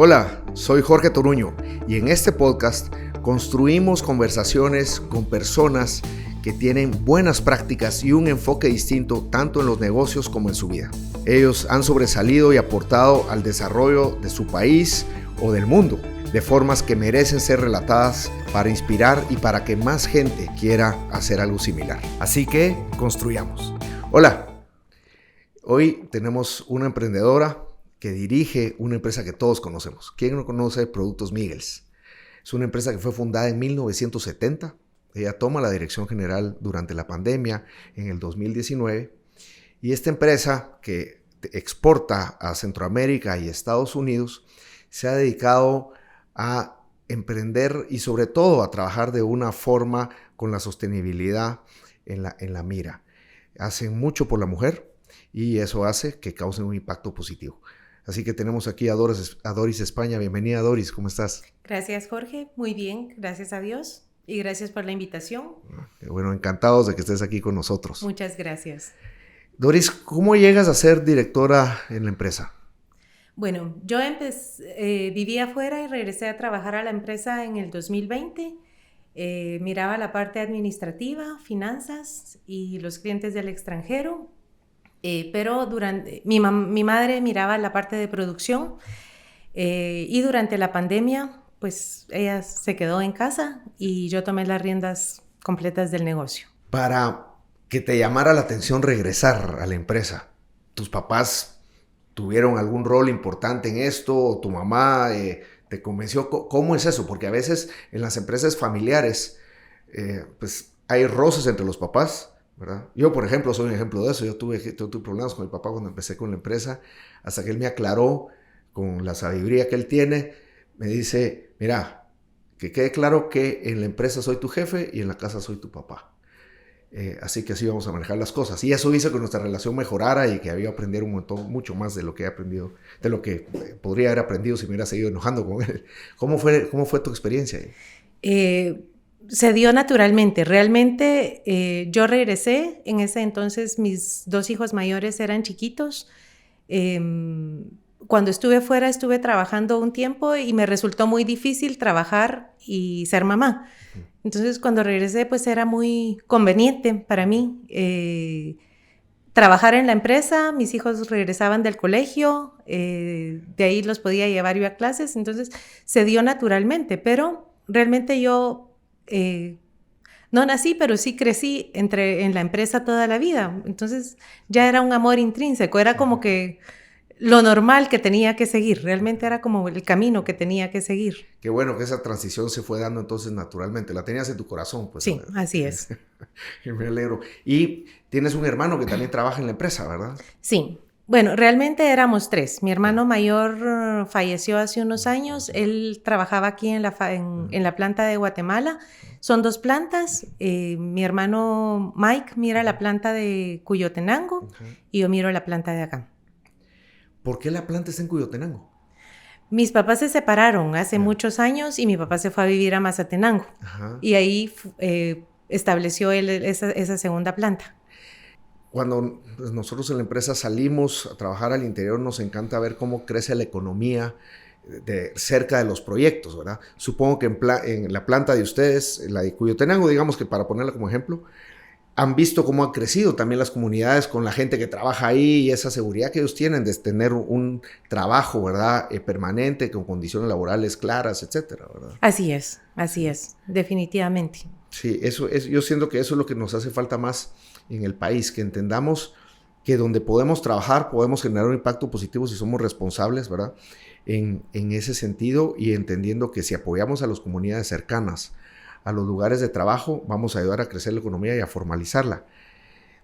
Hola, soy Jorge Toruño y en este podcast construimos conversaciones con personas que tienen buenas prácticas y un enfoque distinto tanto en los negocios como en su vida. Ellos han sobresalido y aportado al desarrollo de su país o del mundo de formas que merecen ser relatadas para inspirar y para que más gente quiera hacer algo similar. Así que construyamos. Hola, hoy tenemos una emprendedora que dirige una empresa que todos conocemos. ¿Quién no conoce Productos Miguels? Es una empresa que fue fundada en 1970. Ella toma la dirección general durante la pandemia en el 2019. Y esta empresa que exporta a Centroamérica y Estados Unidos se ha dedicado a emprender y sobre todo a trabajar de una forma con la sostenibilidad en la mira. Hacen mucho por la mujer y eso hace que causen un impacto positivo. Así que tenemos aquí a Doris España. Bienvenida, Doris, ¿cómo estás? Gracias, Jorge. Muy bien, gracias a Dios. Y gracias por la invitación. Bueno, encantados de que estés aquí con nosotros. Muchas gracias. Doris, ¿cómo llegas a ser directora en la empresa? Bueno, yo viví afuera y regresé a trabajar a la empresa en el 2020. Miraba la parte administrativa, finanzas y los clientes del extranjero. Pero mi madre miraba la parte de producción y durante la pandemia, pues ella se quedó en casa y yo tomé las riendas completas del negocio. Para que te llamara la atención regresar a la empresa, ¿tus papás tuvieron algún rol importante en esto? ¿O tu mamá te convenció? ¿Cómo es eso? Porque a veces en las empresas familiares pues hay roces entre los papás, ¿verdad? Yo, por ejemplo, soy un ejemplo de eso. Yo tuve problemas con mi papá cuando empecé con la empresa, hasta que él me aclaró con la sabiduría que él tiene. Me dice, mira, que quede claro que en la empresa soy tu jefe y en la casa soy tu papá. Así que así vamos a manejar las cosas. Y eso hizo que nuestra relación mejorara y que había aprendido mucho más de lo que he aprendido, de lo que podría haber aprendido si me hubiera seguido enojando con él. ¿Cómo fue tu experiencia ahí? Se dio naturalmente. Realmente yo regresé. En ese entonces mis dos hijos mayores eran chiquitos. Cuando estuve fuera estuve trabajando un tiempo y me resultó muy difícil trabajar y ser mamá. Entonces cuando regresé pues era muy conveniente para mí trabajar en la empresa. Mis hijos regresaban del colegio, de ahí los podía llevar yo a clases. Entonces se dio naturalmente, pero realmente yo no nací, pero sí crecí en la empresa toda la vida. Entonces ya era un amor intrínseco, era como que lo normal que tenía que seguir, realmente era como el camino que tenía que seguir. Qué bueno que esa transición se fue dando entonces naturalmente, la tenías en tu corazón. Pues. Sí, así es. Me alegro. Y tienes un hermano que también trabaja en la empresa, ¿verdad? Sí. Bueno, realmente éramos tres. Mi hermano mayor falleció hace unos años. Él trabajaba aquí en la planta de Guatemala. Son dos plantas. Mi hermano Mike mira la planta de Cuyotenango y yo miro la planta de acá. ¿Por qué la planta está en Cuyotenango? Mis papás se separaron hace muchos años y mi papá se fue a vivir a Mazatenango. Ajá. Y ahí estableció él esa segunda planta. Cuando pues, nosotros en la empresa salimos a trabajar al interior, nos encanta ver cómo crece la economía cerca de los proyectos, ¿verdad? Supongo que en la planta de ustedes, la de Cuyotenango, digamos que para ponerla como ejemplo, han visto cómo han crecido también las comunidades con la gente que trabaja ahí y esa seguridad que ellos tienen de tener un trabajo, ¿verdad? Permanente, con condiciones laborales claras, etcétera, ¿verdad? Así es, definitivamente. Sí, yo siento que eso es lo que nos hace falta más en el país, que entendamos que donde podemos trabajar podemos generar un impacto positivo si somos responsables, ¿verdad? En ese sentido y entendiendo que si apoyamos a las comunidades cercanas, a los lugares de trabajo, vamos a ayudar a crecer la economía y a formalizarla.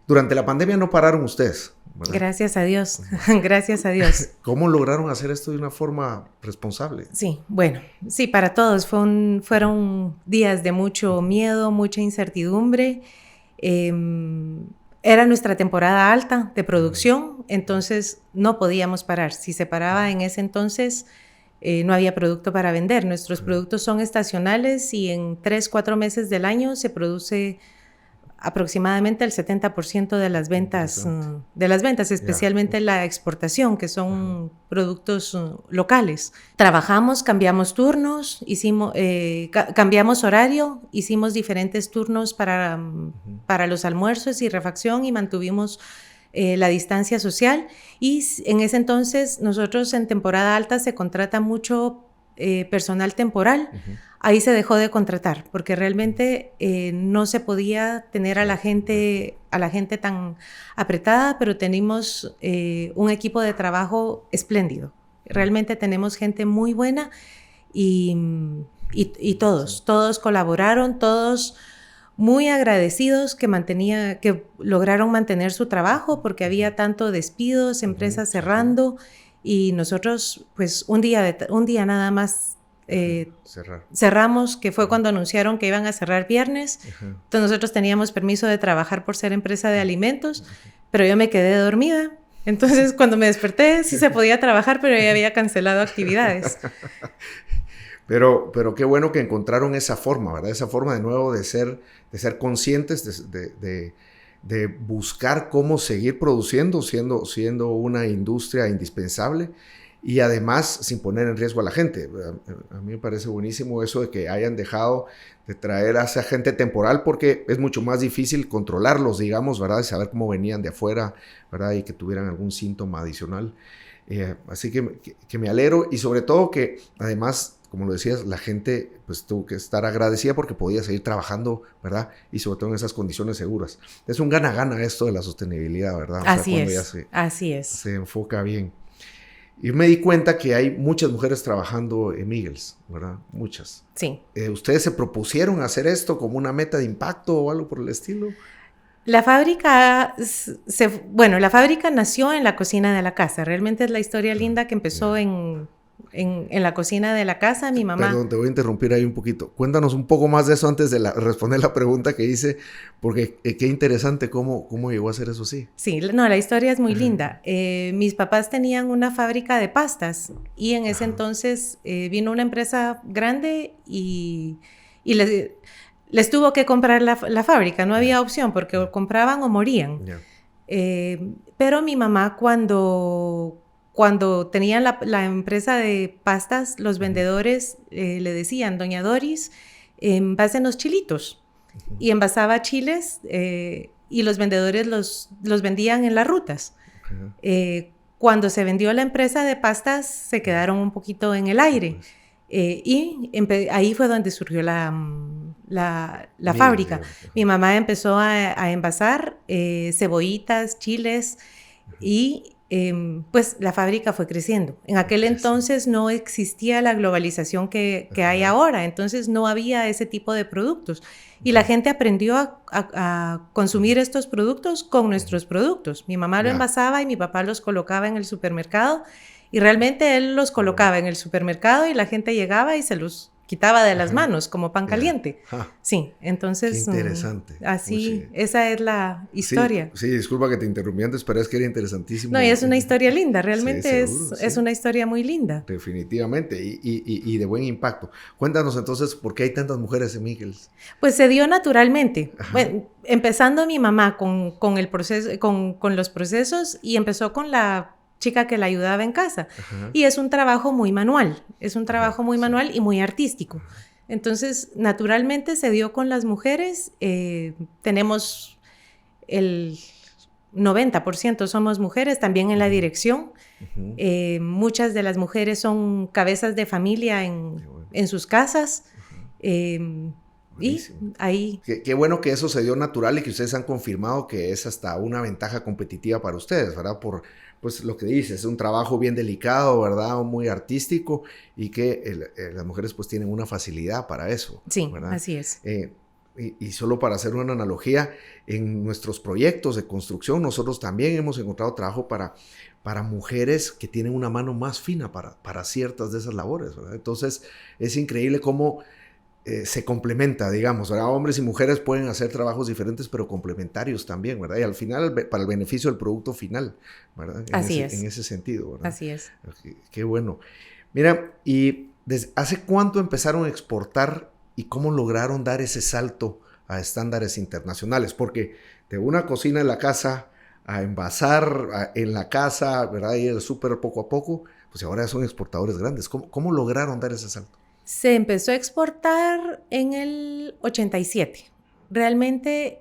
Durante la pandemia no pararon ustedes, ¿verdad? Gracias a Dios, gracias a Dios. ¿Cómo lograron hacer esto de una forma responsable? Sí, bueno, sí, para todos fueron días de mucho miedo, mucha incertidumbre. Era nuestra temporada alta de producción, entonces no podíamos parar. Si se paraba en ese entonces, no había producto para vender. Nuestros productos son estacionales y en 3-4 meses del año se produce aproximadamente el 70% de las ventas, especialmente la exportación, que son productos locales. Trabajamos, cambiamos turnos, cambiamos horario, hicimos diferentes turnos para los almuerzos y refacción y mantuvimos la distancia social. Y en ese entonces, nosotros en temporada alta se contrata mucho personal temporal. Ahí se dejó de contratar porque realmente no se podía tener a la gente tan apretada, pero tenemos un equipo de trabajo espléndido. Realmente tenemos gente muy buena y todos colaboraron, todos muy agradecidos que lograron mantener su trabajo porque había tanto despidos, empresas cerrando y nosotros pues un día nada más cerramos, que fue cuando anunciaron que iban a cerrar viernes. Entonces nosotros teníamos permiso de trabajar por ser empresa de alimentos, pero yo me quedé dormida. Entonces cuando me desperté sí se podía trabajar, pero ya había cancelado actividades. Pero qué bueno que encontraron esa forma, ¿verdad? Esa forma de nuevo de ser conscientes, de buscar cómo seguir produciendo, siendo una industria indispensable y además sin poner en riesgo a la gente. A mí me parece buenísimo eso de que hayan dejado de traer a esa gente temporal porque es mucho más difícil controlarlos, digamos, ¿verdad? Y saber cómo venían de afuera, ¿verdad? Y que tuvieran algún síntoma adicional. Así que me alegro y sobre todo que además, como lo decías, la gente pues tuvo que estar agradecida porque podía seguir trabajando, ¿verdad? Y sobre todo en esas condiciones seguras. Es un gana-gana esto de la sostenibilidad, ¿verdad? Así es. Se enfoca bien. Y me di cuenta que hay muchas mujeres trabajando en Miggles, ¿verdad? Muchas. Sí. ¿Ustedes se propusieron hacer esto como una meta de impacto o algo por el estilo? La fábrica nació en la cocina de la casa. Realmente es la historia linda que empezó en la cocina de la casa. Mi mamá... Perdón, te voy a interrumpir ahí un poquito. Cuéntanos un poco más de eso antes de responder la pregunta que hice, porque qué interesante cómo llegó a ser eso así. Sí, no, la historia es muy linda. Mis papás tenían una fábrica de pastas y en ese entonces vino una empresa grande y les tuvo que comprar la fábrica. No había opción porque o compraban o morían. Pero mi mamá cuando tenían la empresa de pastas, los vendedores le decían, doña Doris, envásenos chilitos. Y envasaba chiles y los vendedores los vendían en las rutas. Cuando se vendió la empresa de pastas, se quedaron un poquito en el aire. Y ahí fue donde surgió la fábrica. Mi mamá empezó a envasar cebollitas, chiles y... pues la fábrica fue creciendo. En aquel entonces no existía la globalización que hay ahora, entonces no había ese tipo de productos. Y la gente aprendió a consumir estos productos con nuestros productos. Mi mamá lo envasaba y mi papá los colocaba en el supermercado y realmente él los colocaba en el supermercado y la gente llegaba y se los quitaba de las manos como pan caliente. Sí, entonces... Qué interesante. Así, esa es la historia. Sí, disculpa que te interrumpí antes, pero es que era interesantísimo. No, y es una historia linda, realmente sí, seguro, es una historia muy linda. Definitivamente, y de buen impacto. Cuéntanos entonces, ¿por qué hay tantas mujeres en Miggles? Pues se dio naturalmente. Bueno, empezando mi mamá con el proceso, con los procesos y empezó con la chica que la ayudaba en casa. Y es un trabajo muy manual, y muy artístico. Entonces, naturalmente se dio con las mujeres. Tenemos el 90% somos mujeres, también en la dirección. Muchas de las mujeres son cabezas de familia en sus casas. Y ahí... Qué bueno que eso se dio natural y que ustedes han confirmado que es hasta una ventaja competitiva para ustedes, ¿verdad? Por pues lo que dices, es un trabajo bien delicado, ¿verdad? Muy artístico y que las mujeres pues tienen una facilidad para eso. Sí, ¿verdad? así es. Y solo para hacer una analogía, en nuestros proyectos de construcción nosotros también hemos encontrado trabajo para mujeres que tienen una mano más fina para ciertas de esas labores, ¿verdad? Entonces es increíble cómo se complementa, digamos, ¿verdad? Hombres y mujeres pueden hacer trabajos diferentes, pero complementarios también, ¿verdad? Y al final, para el beneficio del producto final, ¿verdad? En ese sentido, ¿verdad? Así es. Qué bueno. Mira, ¿y hace cuánto empezaron a exportar y cómo lograron dar ese salto a estándares internacionales, porque de una cocina en la casa a envasar en la casa, ¿verdad? Y el súper poco a poco, pues ahora son exportadores grandes. ¿Cómo lograron dar ese salto? Se empezó a exportar en el 87. Realmente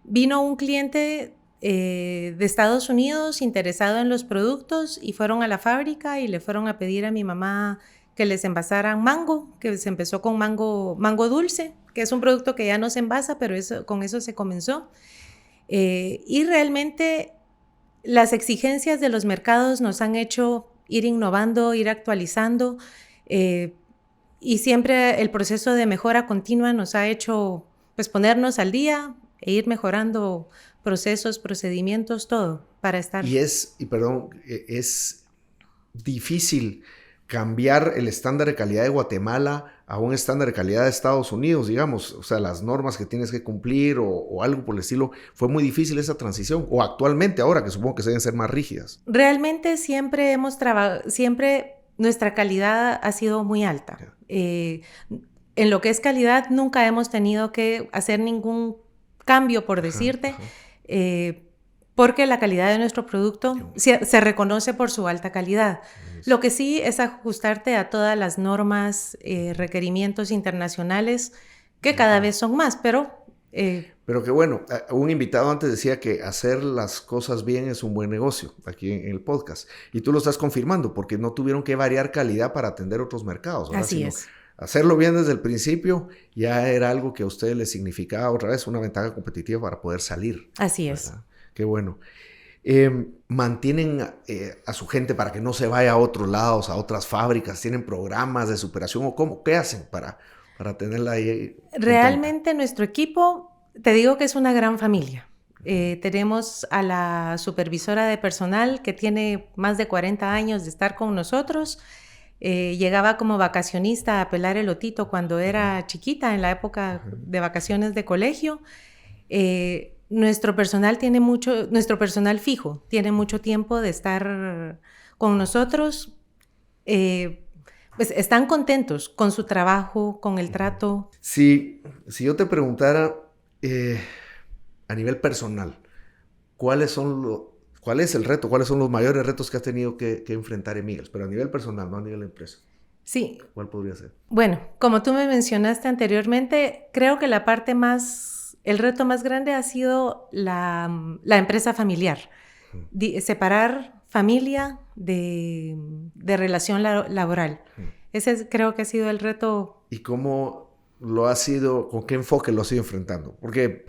vino un cliente de Estados Unidos interesado en los productos y fueron a la fábrica y le fueron a pedir a mi mamá que les envasaran mango, que se empezó con mango dulce, que es un producto que ya no se envasa, pero con eso se comenzó. Y realmente las exigencias de los mercados nos han hecho ir innovando, ir actualizando, y siempre el proceso de mejora continua nos ha hecho pues ponernos al día e ir mejorando procesos, procedimientos, todo para estar. Es difícil cambiar el estándar de calidad de Guatemala a un estándar de calidad de Estados Unidos, digamos, o sea, las normas que tienes que cumplir o algo por el estilo. ¿Fue muy difícil esa transición? O actualmente ahora, que supongo que se deben ser más rígidas. Realmente siempre hemos trabajado, siempre nuestra calidad ha sido muy alta. En lo que es calidad nunca hemos tenido que hacer ningún cambio, por decirte, porque la calidad de nuestro producto se reconoce por su alta calidad. Lo que sí es ajustarte a todas las normas, requerimientos internacionales, que cada vez son más, pero que bueno, un invitado antes decía que hacer las cosas bien es un buen negocio, aquí en el podcast. Y tú lo estás confirmando, porque no tuvieron que variar calidad para atender otros mercados, ¿verdad? Así es. Hacerlo bien desde el principio ya era algo que a ustedes les significaba otra vez una ventaja competitiva para poder salir. Así es. ¿Verdad? Qué bueno. ¿Mantienen a su gente para que no se vaya a otros lados, a otras fábricas? ¿Tienen programas de superación o cómo? ¿Qué hacen para tenerla ahí contenta? Realmente nuestro equipo, te digo que es una gran familia. Tenemos a la supervisora de personal que tiene más de 40 años de estar con nosotros. Llegaba como vacacionista a pelar elotito cuando era chiquita, en la época de vacaciones de colegio. Nuestro personal fijo tiene mucho tiempo de estar con nosotros. Pues están contentos con su trabajo, con el trato. Si yo te preguntara a nivel personal, ¿cuál es el reto? ¿Cuáles son los mayores retos que has tenido que enfrentar, Emigals? Pero a nivel personal, no a nivel de empresa. Sí. ¿Cuál podría ser? Bueno, como tú me mencionaste anteriormente, creo que el reto más grande ha sido la empresa familiar. Separar familia de relación laboral. Ese creo que ha sido el reto. ¿Y cómo lo ha sido, con qué enfoque lo has ido enfrentando? Porque,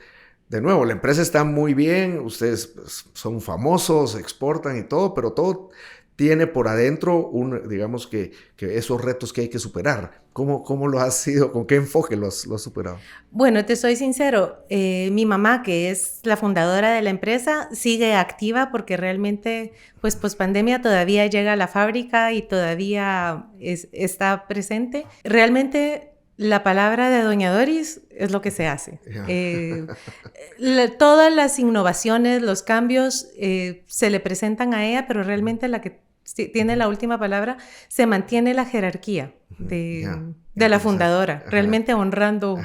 de nuevo, la empresa está muy bien, ustedes pues, son famosos, exportan y todo, pero todo tiene por adentro, digamos que esos retos que hay que superar. ¿Cómo lo has sido? ¿Con qué enfoque lo has superado? Bueno, te soy sincero, mi mamá, que es la fundadora de la empresa, sigue activa porque realmente, pues pospandemia todavía llega a la fábrica y todavía está presente. Realmente la palabra de Doña Doris es lo que se hace. Todas las innovaciones, los cambios se le presentan a ella, pero realmente la que tiene la última palabra, se mantiene la jerarquía de la fundadora, realmente honrando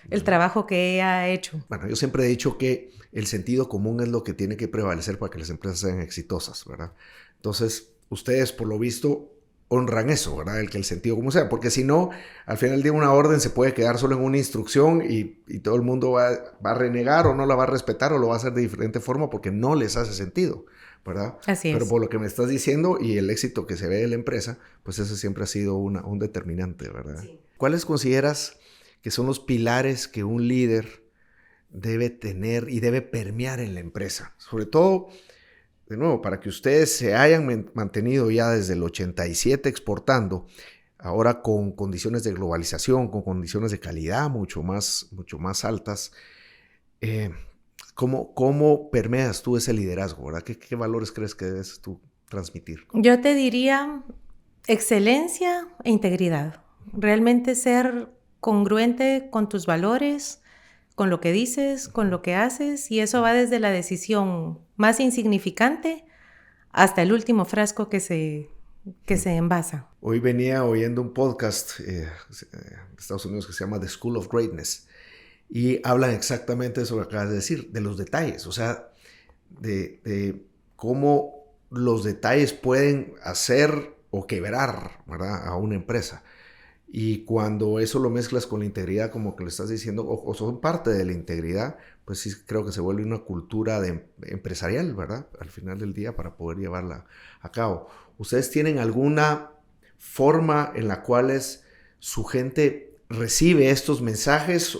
el trabajo que ella ha hecho. Bueno, yo siempre he dicho que el sentido común es lo que tiene que prevalecer para que las empresas sean exitosas, ¿verdad? Entonces, ustedes, por lo visto, honran eso, ¿verdad? El sentido común sea, porque si no, al final del día una orden se puede quedar solo en una instrucción y todo el mundo va a renegar o no la va a respetar o lo va a hacer de diferente forma porque no les hace sentido, ¿verdad? Así es. Pero por lo que me estás diciendo y el éxito que se ve de la empresa, pues eso siempre ha sido un determinante, ¿verdad? Sí. ¿Cuáles consideras que son los pilares que un líder debe tener y debe permear en la empresa? Sobre todo, de nuevo, para que ustedes se hayan mantenido ya desde el 87 exportando, ahora con condiciones de globalización, con condiciones de calidad mucho más altas, ¿cómo permeas tú ese liderazgo, verdad? ¿Qué valores crees que debes tú transmitir? Yo te diría excelencia e integridad. Realmente ser congruente con tus valores, con lo que dices, con lo que haces, y eso va desde la decisión más insignificante hasta el último frasco que se envasa. Hoy venía oyendo un podcast de Estados Unidos que se llama The School of Greatness, y hablan exactamente de eso que acabas de decir, de los detalles, o sea, de cómo los detalles pueden hacer o quebrar, ¿verdad?, a una empresa. Y cuando eso lo mezclas con la integridad, como que lo estás diciendo, o son parte de la integridad, pues sí creo que se vuelve una cultura empresarial, ¿verdad?, al final del día, para poder llevarla a cabo. ¿Ustedes tienen alguna forma en la cual su gente recibe estos mensajes?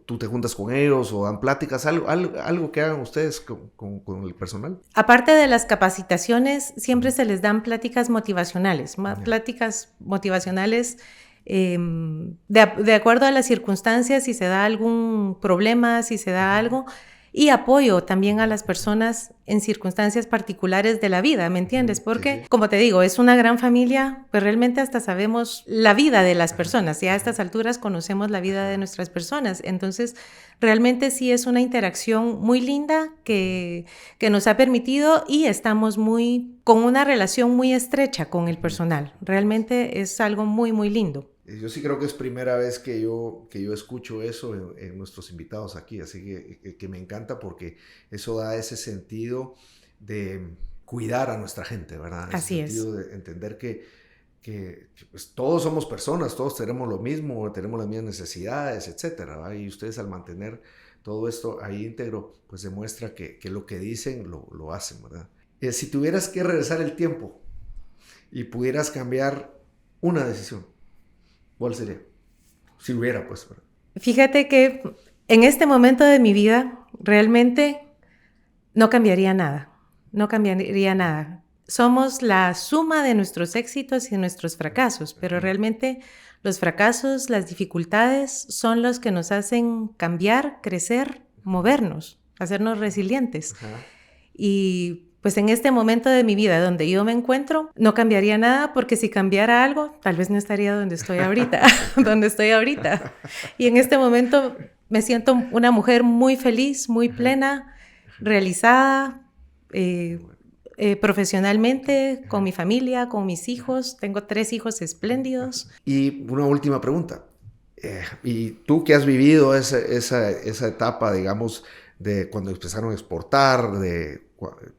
¿Tú te juntas con ellos o dan pláticas? ¿Algo que hagan ustedes con el personal? Aparte de las capacitaciones, siempre se les dan pláticas motivacionales, pláticas motivacionales de acuerdo a las circunstancias, si se da algún problema, si se da algo, y apoyo también a las personas en circunstancias particulares de la vida, ¿me entiendes? Porque, como te digo, es una gran familia, pues realmente hasta sabemos la vida de las personas, ya a estas alturas conocemos la vida de nuestras personas, entonces realmente sí es una interacción muy linda que nos ha permitido y estamos con una relación muy estrecha con el personal, realmente es algo muy, muy lindo. Yo sí creo que es primera vez que yo escucho eso en nuestros invitados aquí, así que me encanta porque eso da ese sentido de cuidar a nuestra gente, ¿verdad? Así ese sentido de entender que pues, todos somos personas, todos tenemos lo mismo, tenemos las mismas necesidades, etcétera, ¿verdad? Y ustedes al mantener todo esto ahí íntegro, pues demuestra que lo que dicen lo hacen, ¿verdad? Si tuvieras que regresar el tiempo y pudieras cambiar una decisión, ¿cuál sería? Si hubiera, pues. Fíjate que en este momento de mi vida realmente no cambiaría nada. No cambiaría nada. Somos la suma de nuestros éxitos y nuestros fracasos, pero realmente los fracasos, las dificultades son los que nos hacen cambiar, crecer, movernos, hacernos resilientes. Y pues en este momento de mi vida donde yo me encuentro, no cambiaría nada porque si cambiara algo, tal vez no estaría donde estoy ahorita, Y en este momento me siento una mujer muy feliz, muy plena, realizada, profesionalmente, con mi familia, con mis hijos. Tengo 3 hijos espléndidos. Y una última pregunta. Y tú que has vivido esa etapa, digamos, de cuando empezaron a exportar,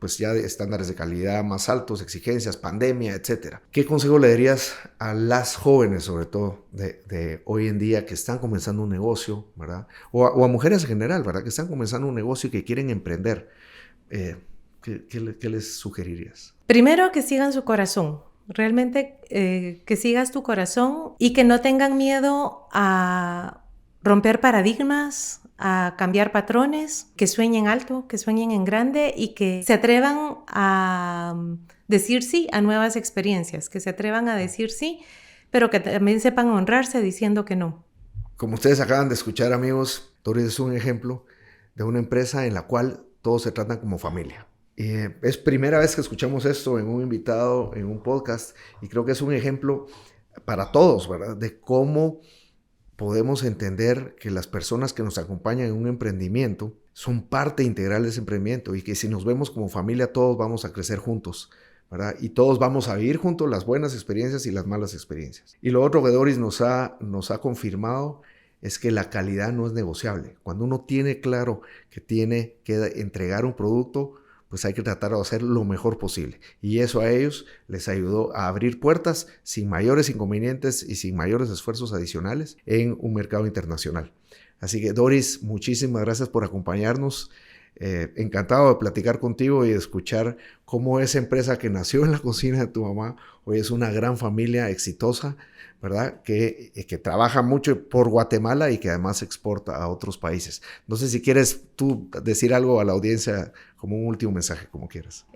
pues ya de estándares de calidad más altos, exigencias, pandemia, etcétera. ¿Qué consejo le darías a las jóvenes, sobre todo, de hoy en día que están comenzando un negocio, ¿verdad? O a mujeres en general, ¿verdad? Que están comenzando un negocio y que quieren emprender. ¿Qué les sugerirías? Primero, que sigan su corazón. Realmente que sigas tu corazón y que no tengan miedo a romper paradigmas, a cambiar patrones, que sueñen alto, que sueñen en grande y que se atrevan a decir sí a nuevas experiencias, que se atrevan a decir sí, pero que también sepan honrarse diciendo que no. Como ustedes acaban de escuchar, amigos, Doris es un ejemplo de una empresa en la cual todos se tratan como familia. Es primera vez que escuchamos esto en un invitado, en un podcast, y creo que es un ejemplo para todos, ¿verdad? De cómo podemos entender que las personas que nos acompañan en un emprendimiento son parte integral de ese emprendimiento y que si nos vemos como familia todos vamos a crecer juntos, ¿verdad? Y todos vamos a vivir juntos las buenas experiencias y las malas experiencias. Y lo otro que Doris nos ha confirmado es que la calidad no es negociable. Cuando uno tiene claro que tiene que entregar un producto, pues hay que tratar de hacer lo mejor posible. Y eso a ellos les ayudó a abrir puertas sin mayores inconvenientes y sin mayores esfuerzos adicionales en un mercado internacional. Así que Doris, muchísimas gracias por acompañarnos. Encantado de platicar contigo y de escuchar cómo esa empresa que nació en la cocina de tu mamá hoy es una gran familia exitosa, ¿verdad? Que trabaja mucho por Guatemala y que además exporta a otros países. No sé si quieres tú decir algo a la audiencia como un último mensaje, como quieras.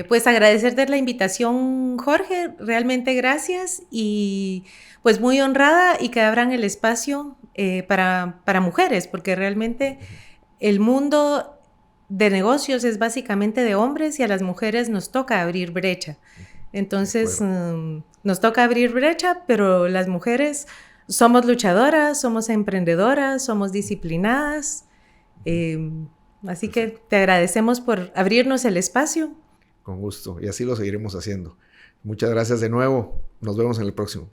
Pues agradecerte la invitación, Jorge, realmente gracias y pues muy honrada y que abran el espacio para mujeres, porque realmente el mundo de negocios es básicamente de hombres y a las mujeres nos toca abrir brecha. Entonces, nos toca abrir brecha, pero las mujeres somos luchadoras, somos emprendedoras, somos disciplinadas. Así que te agradecemos por abrirnos el espacio. Con gusto, y así lo seguiremos haciendo. Muchas gracias de nuevo. Nos vemos en el próximo.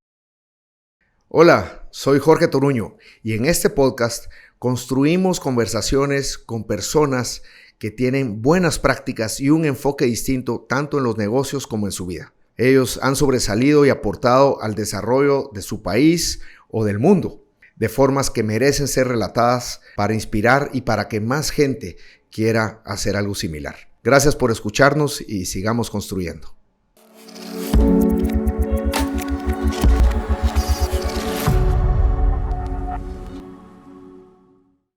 Hola, soy Jorge Toruño y en este podcast Construimos conversaciones con personas que tienen buenas prácticas y un enfoque distinto tanto en los negocios como en su vida. Ellos han sobresalido y aportado al desarrollo de su país o del mundo, de formas que merecen ser relatadas para inspirar y para que más gente quiera hacer algo similar. Gracias por escucharnos y sigamos construyendo.